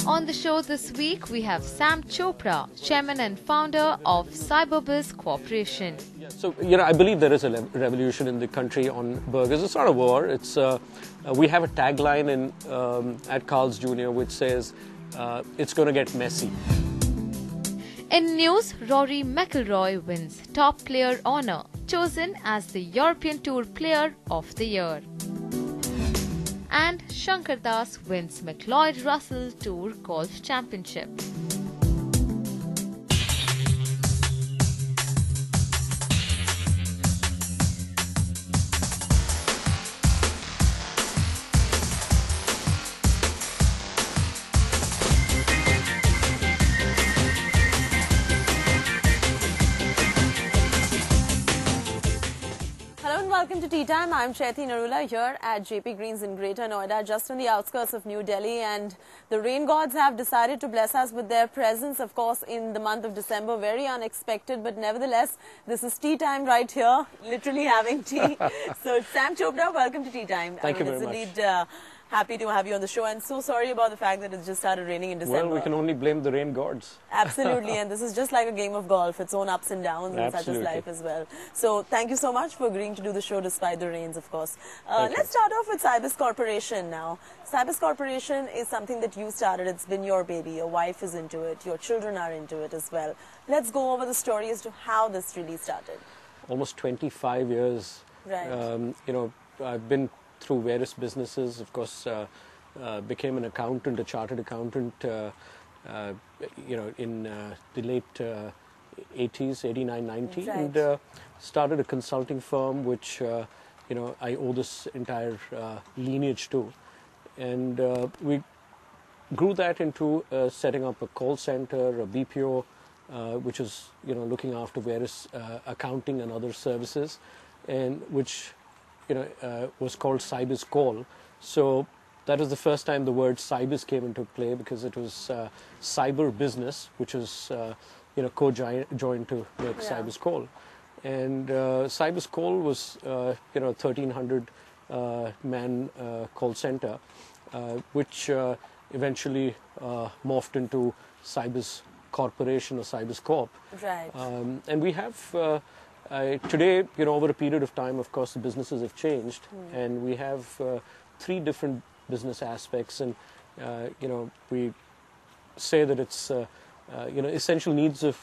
On the show this week, we have Sam Chopra, chairman and founder of Cybiz Corporation. So, I believe there is a revolution in the country on burgers. It's not a war. It's we have a tagline at Carl's Jr. which says, it's going to get messy. In news, Rory McIlroy wins Top Player honor, chosen as the European Tour Player of the Year. And Shankar Das wins McLeod Russell Tour Golf Championship. Welcome to Tea Time. I'm Chaiti Narula here at JP Greens in Greater Noida, just on the outskirts of New Delhi, and the rain gods have decided to bless us with their presence, of course, in the month of December. Very unexpected, but nevertheless, this is Tea Time right here, literally having tea. So, Sam Chopra, welcome to Tea Time. Thank you very much. It's indeed happy to have you on the show, and so sorry about the fact that it just started raining in December. Well, we can only blame the rain gods. Absolutely, and this is just like a game of golf, its own ups and downs, and such is life as well. So thank you so much for agreeing to do the show despite the rains, of course. Let's start off with Cybiz Corporation now. Cybiz Corporation is something that you started. It's been your baby. Your wife is into it. Your children are into it as well. Let's go over the story as to how this really started. Almost 25 years. Right. I've been through various businesses, of course, became an accountant, a chartered accountant, in the late 80s, 89, 90, right. and started a consulting firm, which, I owe this entire lineage to. And we grew that into setting up a call center, a BPO, which is, looking after various accounting and other services, and which was called Cybiz Corp. So that was the first time the word Cybiz came into play, because it was cyber business, which is co-joined to make Cybiz Corp. And Cybiz Corp was 1,300 man call center, which eventually morphed into Cybiz Corporation or Cybiz Corp. Right. And we have. Today, over a period of time, of course, the businesses have changed, and we have 3 different business aspects, and we say that it's essential needs of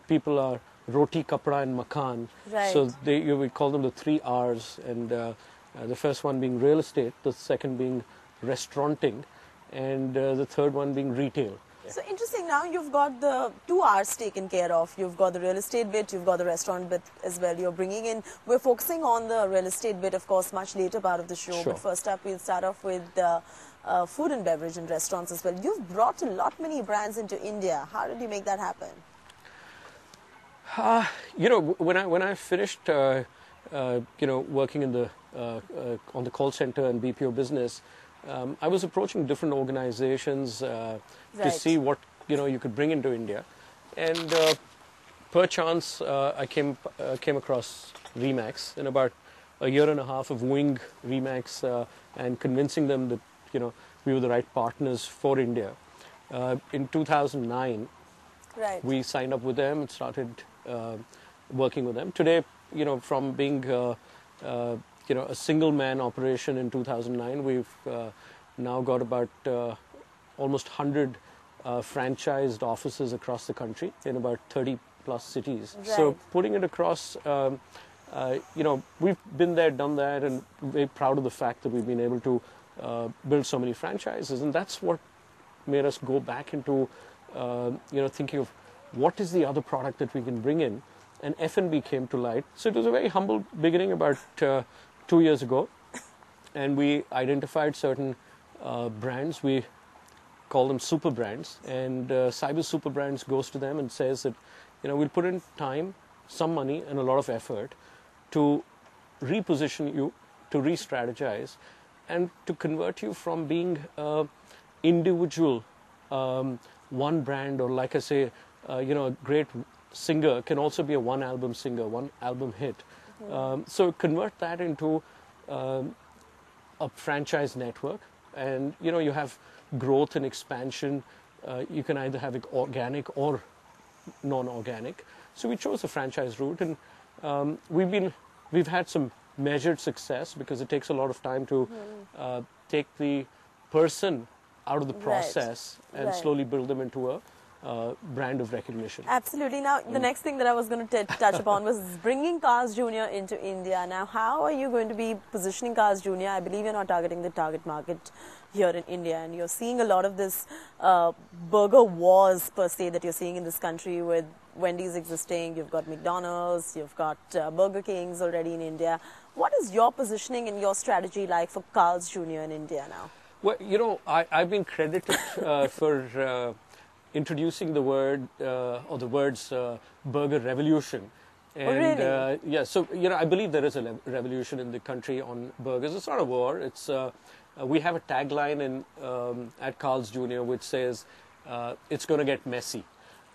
people are roti, kapra, and makan. Right. So we call them the 3 R's, and the first one being real estate, the second being restauranting, and the third one being retail. So interesting, now you've got the 2 R's taken care of. You've got the real estate bit, you've got the restaurant bit as well. You're bringing in, we're focusing on the real estate bit, of course, much later part of the show. Sure. But first up, we'll start off with food and beverage and restaurants as well. You've brought a lot many brands into India. How did you make that happen? When I finished, working in the on the call center and BPO business, I was approaching different organizations to see what you could bring into India, and per chance I came across Remax. In about a year and a half of wooing Remax and convincing them that we were the right partners for India. In 2009, right. we signed up with them and started working with them. Today, from being a single man operation in 2009, we've now got about almost 100 franchised offices across the country in about 30 plus cities. Right. So putting it across, we've been there, done that, and very proud of the fact that we've been able to build so many franchises, and that's what made us go back into thinking of what is the other product that we can bring in, and F&B came to light. So it was a very humble beginning about 2 years ago, and we identified certain brands. We call them super brands, and Cybiz Super Brands goes to them and says that we'll put in time, some money, and a lot of effort to reposition you, to re-strategize, and to convert you from being individual one brand, or like I say, a great singer can also be a one album singer, one album hit. So convert that into a franchise network and you have growth and expansion. You can either have it organic or non-organic. So we chose the franchise route, and we've had some measured success because it takes a lot of time to take the person out of the process and slowly build them into a brand of recognition. Absolutely. Now, the next thing that I was going to touch upon was bringing Carl's Jr. into India. Now, how are you going to be positioning Carl's Jr.? I believe you're not targeting the target market here in India, and you're seeing a lot of this burger wars, per se, that you're seeing in this country with Wendy's existing. You've got McDonald's, you've got Burger Kings already in India. What is your positioning and your strategy like for Carl's Jr. in India now? Well, I've been credited for introducing the word or the words burger revolution. And, really? Yeah, so, I believe there is a revolution in the country on burgers. It's not a war. It's we have a tagline at Carl's Jr. which says, it's going to get messy.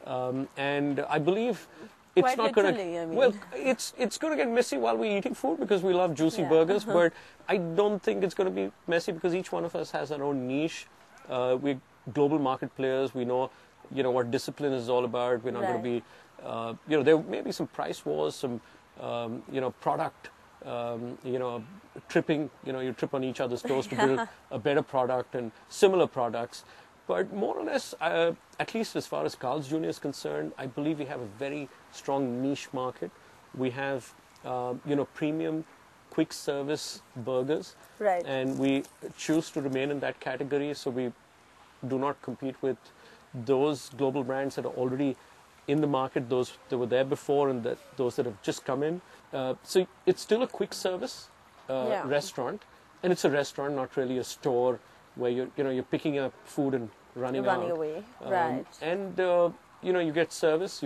And I believe it's Quite not going to... I mean. Well, it's going to get messy while we're eating food because we love juicy burgers, but I don't think it's going to be messy because each one of us has our own niche. We're global market players. We know, what discipline is all about. We're not going to be... there may be some price wars, some, product, tripping. You trip on each other's toes to build a better product and similar products. But more or less, at least as far as Carl's Jr. is concerned, I believe we have a very strong niche market. We have, premium, quick service burgers. Right. And we choose to remain in that category, so we do not compete with those global brands that are already in the market, those that were there before and those that have just come in. So it's still a quick service restaurant, and it's a restaurant, not really a store where you're picking up food and running away. Right. And you get service.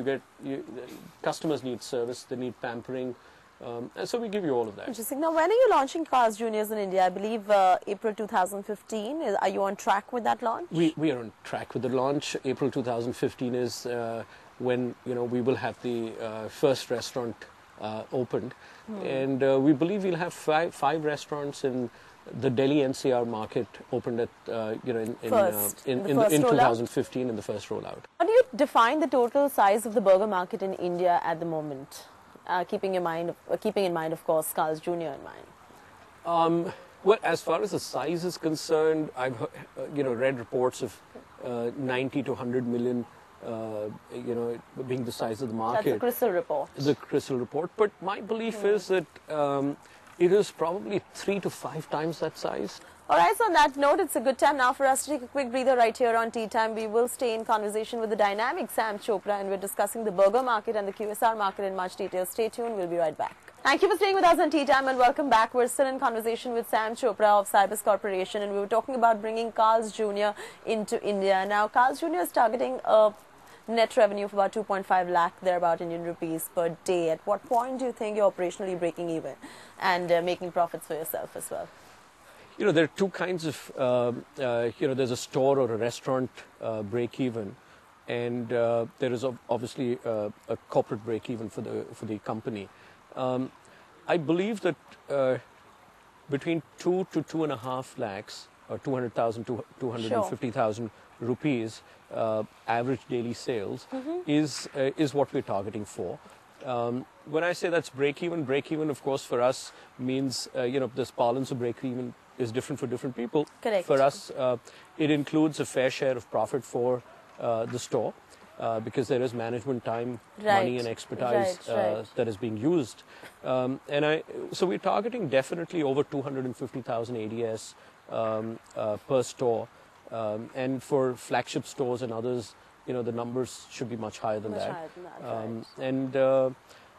Customers need service. They need pampering. And so we give you all of that. Interesting. Now, when are you launching Carl's Juniors in India? I believe April 2015. Are you on track with that launch? We are on track with the launch. April 2015 is when we will have the first restaurant opened, and we believe we'll have five restaurants in the Delhi NCR market opened at in 2015 in the first rollout. How do you define the total size of the burger market in India at the moment? Keeping in mind, of course, Carl's Jr. in mind. Well, as far as the size is concerned, I've read reports of 90 to 100 million. Being the size of the market. That's the Crystal report. The Crystal report. But my belief is that it is probably 3 to 5 times that size. All right, so on that note, it's a good time now for us to take a quick breather right here on TeeTime. We will stay in conversation with the dynamic Sam Chopra, and we're discussing the burger market and the QSR market in much detail. Stay tuned. We'll be right back. Thank you for staying with us on TeeTime, and welcome back. We're still in conversation with Sam Chopra of Cybiz Corporation, and we were talking about bringing Carl's Jr. into India. Now, Carl's Jr. is targeting a net revenue of about 2.5 lakh, thereabout Indian rupees per day. At what point do you think you're operationally breaking even and making profits for yourself as well? There are two kinds of, there's a store or a restaurant break-even, and there is obviously a corporate break-even for the company. I believe that between 2 to 2.5 lakhs, or 200,000 to 250,000 rupees, average daily sales is what we're targeting for. When I say that's break-even, of course, for us means, this balance of break-even is different for different people. Correct. For us, it includes a fair share of profit for the store because there is management time, money and expertise that is being used. So we're targeting definitely over 250,000 ADS per store. And for flagship stores and others, the numbers should be much higher than that. And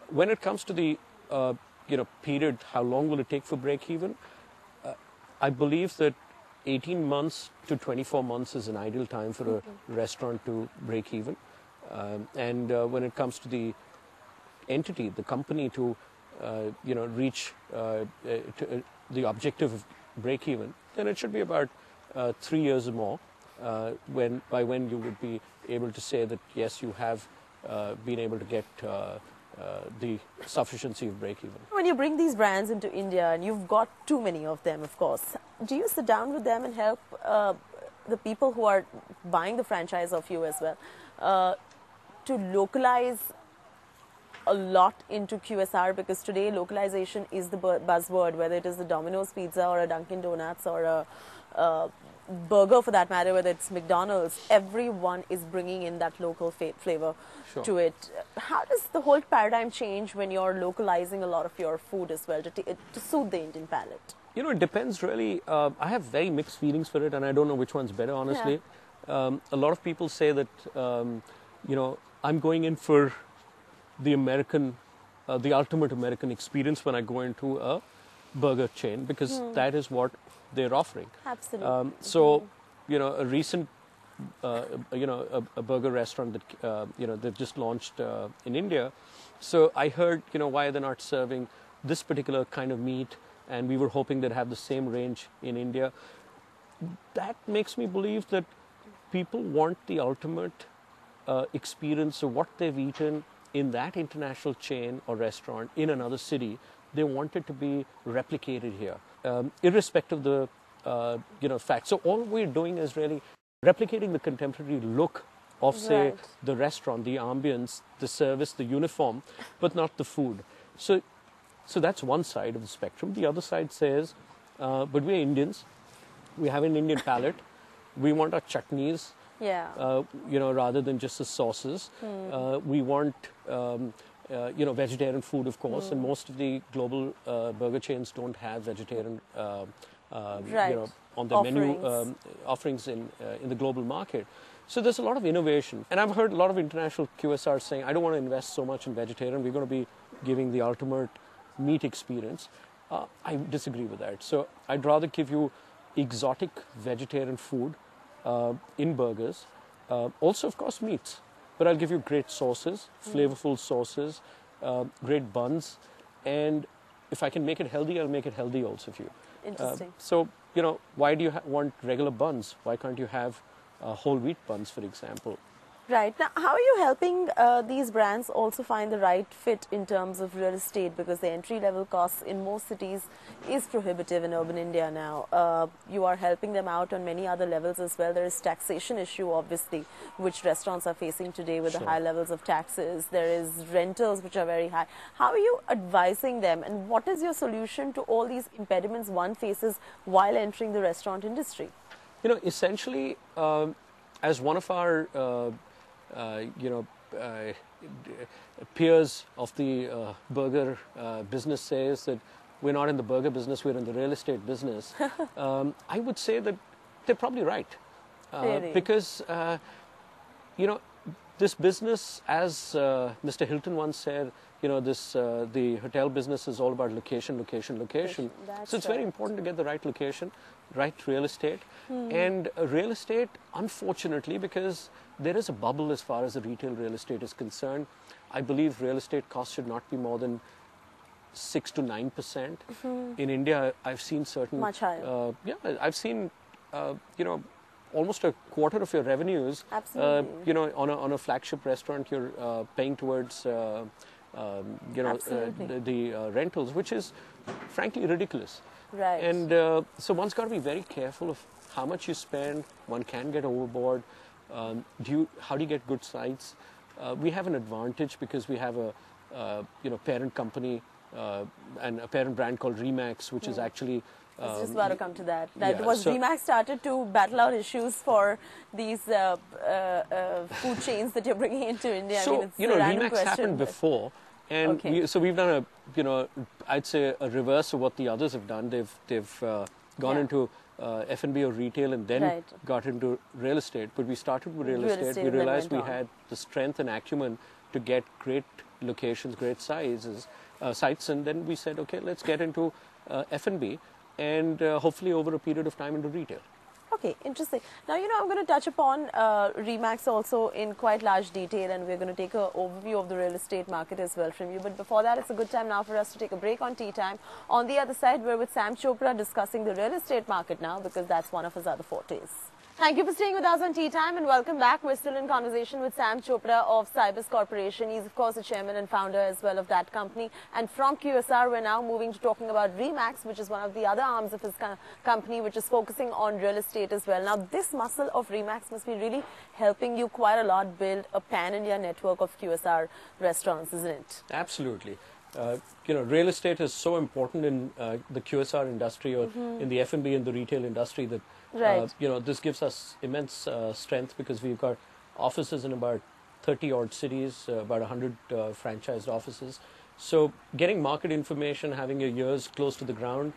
when it comes to the period, how long will it take for break-even? I believe that 18 months to 24 months is an ideal time for a restaurant to break even. And when it comes to the entity, the company to reach the objective of break even, then it should be about 3 years or more. By when you would be able to say that yes, you have been able to get the sufficiency of break even. When you bring these brands into India, and you've got too many of them, of course, do you sit down with them and help the people who are buying the franchise of you as well to localize a lot into QSR? Because today localization is the buzzword, whether it is the Domino's Pizza or a Dunkin' Donuts or a burger for that matter, whether it's McDonald's, everyone is bringing in that local flavor to it. How does the whole paradigm change when you're localizing a lot of your food as well to suit the Indian palate? You know, it depends really. I have very mixed feelings for it, and I don't know which one's better, honestly. Yeah. A lot of people say that, you know, I'm going in for the American, the ultimate American experience when I go into a burger chain, because that is what they're offering. Absolutely. So, you know, a recent, you know, a burger restaurant that, you know, they've just launched in India. So I heard, you know, why they're not serving this particular kind of meat, and we were hoping they'd have the same range in India. That makes me believe that people want the ultimate experience of what they've eaten in that international chain or restaurant in another city. They want it to be replicated here, irrespective of the you know, fact. So all we're doing is really replicating the contemporary look of, say, the restaurant, the ambience, the service, the uniform, but not the food. So that's one side of the spectrum. The other side says, but we're Indians. We have an Indian palate. We want our chutneys, you know, rather than just the sauces. We want, you know, vegetarian food, of course, and most of the global burger chains don't have vegetarian, you know, on their menu offerings in the global market. So there's a lot of innovation. And I've heard a lot of international QSRs saying, I don't want to invest so much in vegetarian. We're going to be giving the ultimate meat experience. I disagree with that. So I'd rather give you exotic vegetarian food in burgers. Also, of course, meats. But I'll give you great sauces, flavorful sauces, great buns. And if I can make it healthy, I'll make it healthy also for you. Interesting. So, you know, why do you want regular buns? Why can't you have whole wheat buns, for example? Right. Now, how are you helping these brands also find the right fit in terms of real estate? Because the entry-level costs in most cities is prohibitive in urban India now. You are helping them out on many other levels as well. There is taxation issue, obviously, which restaurants are facing today with the high levels of taxes. There is rentals, which are very high. How are you advising them? And what is your solution to all these impediments one faces while entering the restaurant industry? You know, essentially, as one of our you know, peers of the burger business says that we're not in the burger business, we're in the real estate business. I would say that they're probably right. Really? Because, you know, this business, as Mr. Hilton once said, you know, this the hotel business is all about location, location, location. So it's very important to get the right location, right real estate. And real estate, unfortunately, because there is a bubble as far as the retail real estate is concerned, I believe real estate costs should not be more than 6 to 9%. In India, I've seen certain... Much higher. Yeah, I've seen, you know, almost a quarter of your revenues, you know, on a flagship restaurant, you're paying towards, you know, the rentals, which is frankly ridiculous. Right. And so one's got to be very careful of how much you spend. One can get overboard. How do you get good sites? We have an advantage because we have a you know, parent company and a parent brand called Remax, which is actually... I was just about to come to that. Remax started to battle out issues for these food chains that you're bringing into India. So, I mean, it's you know, a random Remax question, happened before. And so we've done a, you know, I'd say a reverse of what the others have done. They've gone into F&B or retail and then got into real estate. But we started with real estate. We realized we had the strength and acumen to get great locations, great sites, and then we said, okay, let's get into F&B and hopefully over a period of time into retail. Okay, interesting. Now, you know, I'm going to touch upon Remax also in quite large detail, and we're going to take an overview of the real estate market as well from you. But before that, it's a good time now for us to take a break on Tea Time. On the other side, we're with Sam Chopra discussing the real estate market now, because that's one of his other fortes. Thank you for staying with us on Tea Time and welcome back. We're still in conversation with Sam Chopra of Cybiz Corporation. He's of course the chairman and founder as well of that company. And from QSR, we're now moving to talking about Remax, which is one of the other arms of his company, which is focusing on real estate as well. Now, this muscle of Remax must be really helping you quite a lot build a pan-India network of QSR restaurants, isn't it? Absolutely. Real estate is so important in the QSR industry or in the F&B and the retail industry that, this gives us immense strength because we've got offices in about 30-odd cities, about 100 franchised offices. So getting market information, having your ears close to the ground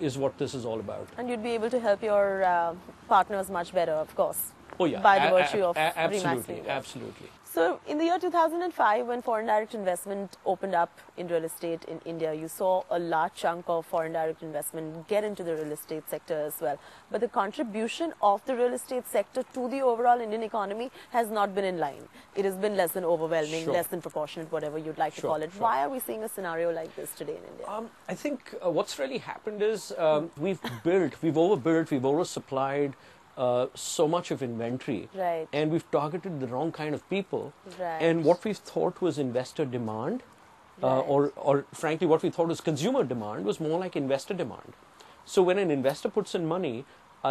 is what this is all about. And you'd be able to help your partners much better, of course. Oh yeah, by the virtue of absolutely, Remaxing. absolutely. So, in the year 2005, when foreign direct investment opened up in real estate in India, you saw a large chunk of foreign direct investment get into the real estate sector as well. But the contribution of the real estate sector to the overall Indian economy has not been in line. It has been less than overwhelming, less than proportionate, whatever you'd like to call it. Why are we seeing a scenario like this today in India? I think what's really happened is we've overbuilt, we've oversupplied so much of inventory, and we've targeted the wrong kind of people. And what we thought was investor demand, or frankly, what we thought was consumer demand, was more like investor demand. So when an investor puts in money,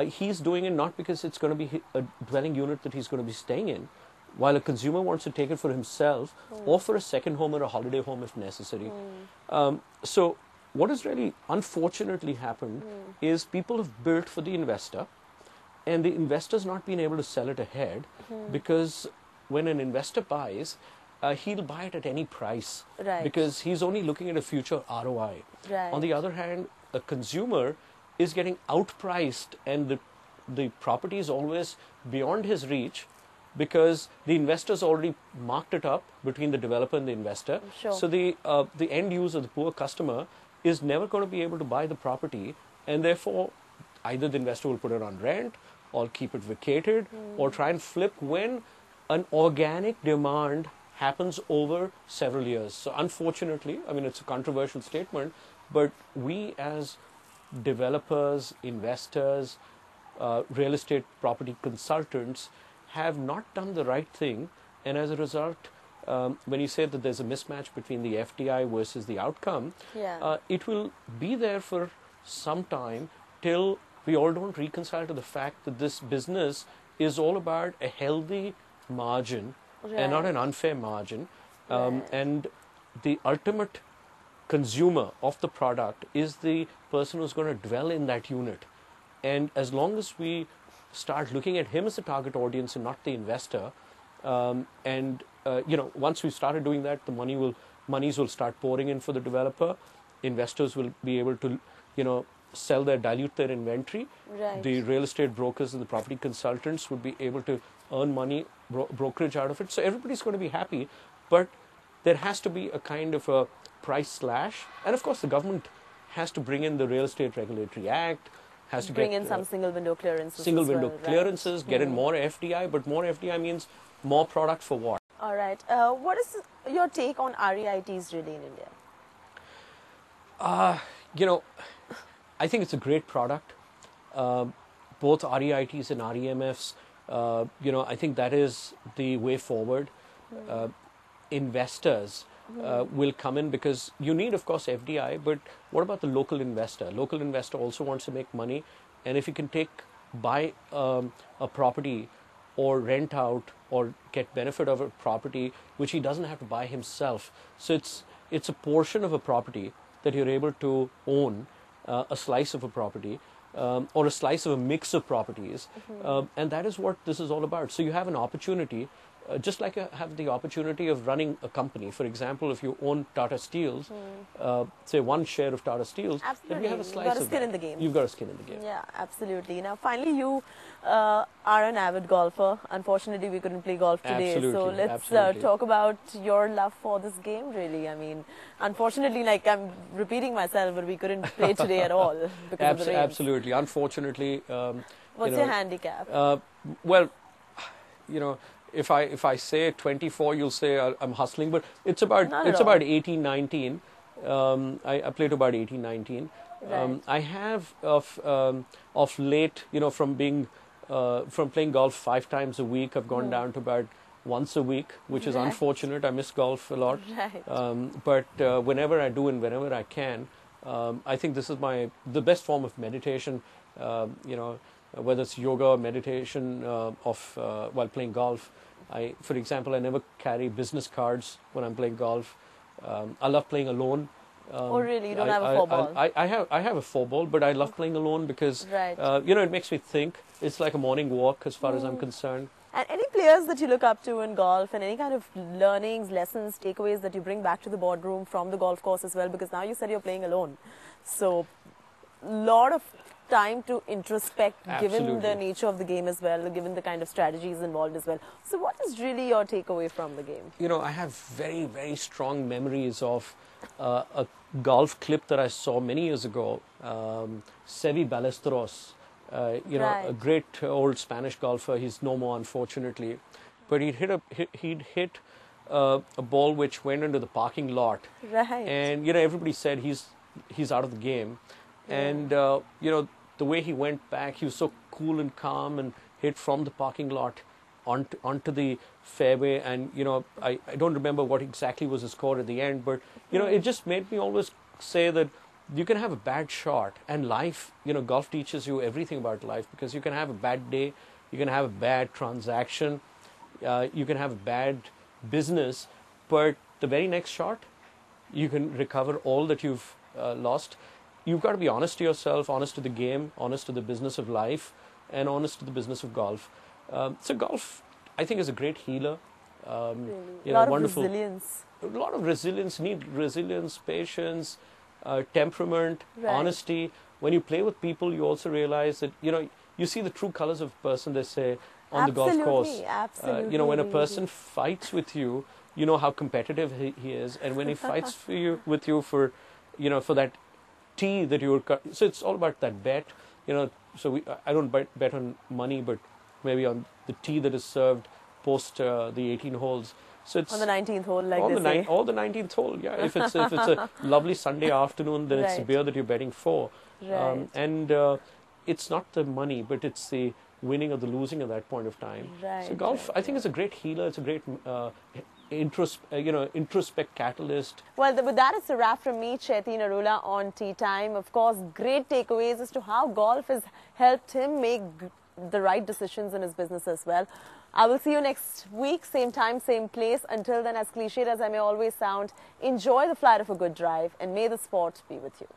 he's doing it not because it's going to be a dwelling unit that he's going to be staying in, while a consumer wants to take it for himself or for a second home or a holiday home if necessary. So what has really unfortunately happened is people have built for the investor, and the investor's not been able to sell it ahead because when an investor buys, he'll buy it at any price because he's only looking at a future ROI. On the other hand, a consumer is getting outpriced, and the property is always beyond his reach because the investor's already marked it up between the developer and the investor. So the end user, the poor customer, is never going to be able to buy the property, and therefore either the investor will put it on rent or keep it vacated or try and flip when an organic demand happens over several years. So unfortunately, I mean, it's a controversial statement, but we as developers, investors, real estate property consultants have not done the right thing. And as a result, when you say that there's a mismatch between the FDI versus the outcome, it will be there for some time till we all don't reconcile to the fact that this business is all about a healthy margin and not an unfair margin. And the ultimate consumer of the product is the person who's going to dwell in that unit. And as long as we start looking at him as a target audience and not the investor, once we started doing that, the monies will start pouring in for the developer. Investors will be able to, dilute their inventory. The real estate brokers and the property consultants would be able to earn money, brokerage out of it. So everybody's going to be happy, but there has to be a kind of a price slash. And of course, the government has to bring in the Real Estate Regulatory Act, has to bring in some single window clearances. Clearances, get in more FDI, but more FDI means more product for what? All right. What is your take on REITs really in India? I think it's a great product. Both REITs and REMFs, I think that is the way forward. Investors will come in because you need, of course, FDI, but what about the local investor? Local investor also wants to make money, and if you can buy a property or rent out or get benefit of a property which he doesn't have to buy himself. So it's a portion of a property that you're able to own, a slice of a property, or a slice of a mix of properties, and that is what this is all about. So you have an opportunity, just like you have the opportunity of running a company. For example, if you own Tata Steels, say one share of Tata Steels, then you have a slice of that. You've got a skin in the game. You've got a skin in the game. Yeah, absolutely. Now, finally, you are an avid golfer. Unfortunately, we couldn't play golf today. So let's talk about your love for this game, really. I mean, unfortunately, like I'm repeating myself, but we couldn't play today at all because of the rain. Absolutely. Unfortunately. What's your handicap? If I say 24, you'll say I'm hustling, but it's about 18, 19. I played about 18, 19. I have of late, from being from playing golf 5 times a week, I've gone down to about once a week, which is unfortunate. I miss golf a lot. But whenever I do and whenever I can, I think this is the best form of meditation. Whether it's yoga or meditation while playing golf. For example, I never carry business cards when I'm playing golf. I love playing alone. Oh, really? You don't have a 4-ball? I have a 4-ball, but I love playing alone because it makes me think. It's like a morning walk as far as I'm concerned. And any players that you look up to in golf, and any kind of learnings, lessons, takeaways that you bring back to the boardroom from the golf course as well, because now you said you're playing alone. So, lot of time to introspect, given the nature of the game as well, given the kind of strategies involved as well. So what is really your takeaway from the game? I have very, very strong memories of a golf clip that I saw many years ago. Seve Ballesteros, a great old Spanish golfer. He's no more, unfortunately. But he'd hit a ball which went into the parking lot. And, everybody said he's out of the game. And, the way he went back, he was so cool and calm and hit from the parking lot onto the fairway. And, I don't remember what exactly was his score at the end, but, it just made me always say that you can have a bad shot, and life, golf teaches you everything about life, because you can have a bad day, you can have a bad transaction, you can have a bad business, but the very next shot, you can recover all that you've lost. You've got to be honest to yourself, honest to the game, honest to the business of life, and honest to the business of golf. So golf, I think, is a great healer. Really? A lot of resilience. A lot of resilience. Need resilience, patience, temperament, honesty. When you play with people, you also realize that, you see the true colors of a person, they say, on the golf course. Absolutely. When a person fights with you, you know how competitive he is. And when he fights with you for that tee that you were, so it's all about that bet, so I don't bet on money, but maybe on the tee that is served post the 18 holes. So it's on the 19th hole, like all the 19th hole. Yeah, if it's a lovely Sunday afternoon, then it's a beer that you're betting for. And it's not the money, but it's the winning or the losing at that point of time. So golf, I think, is a great healer. It's a great introspect catalyst. Well, with that, it's a wrap from me, Chaiti Narula, on TeeTime. Of course, great takeaways as to how golf has helped him make the right decisions in his business as well. I will see you next week, same time, same place. Until then, as cliched as I may always sound, enjoy the flight of a good drive, and may the sport be with you.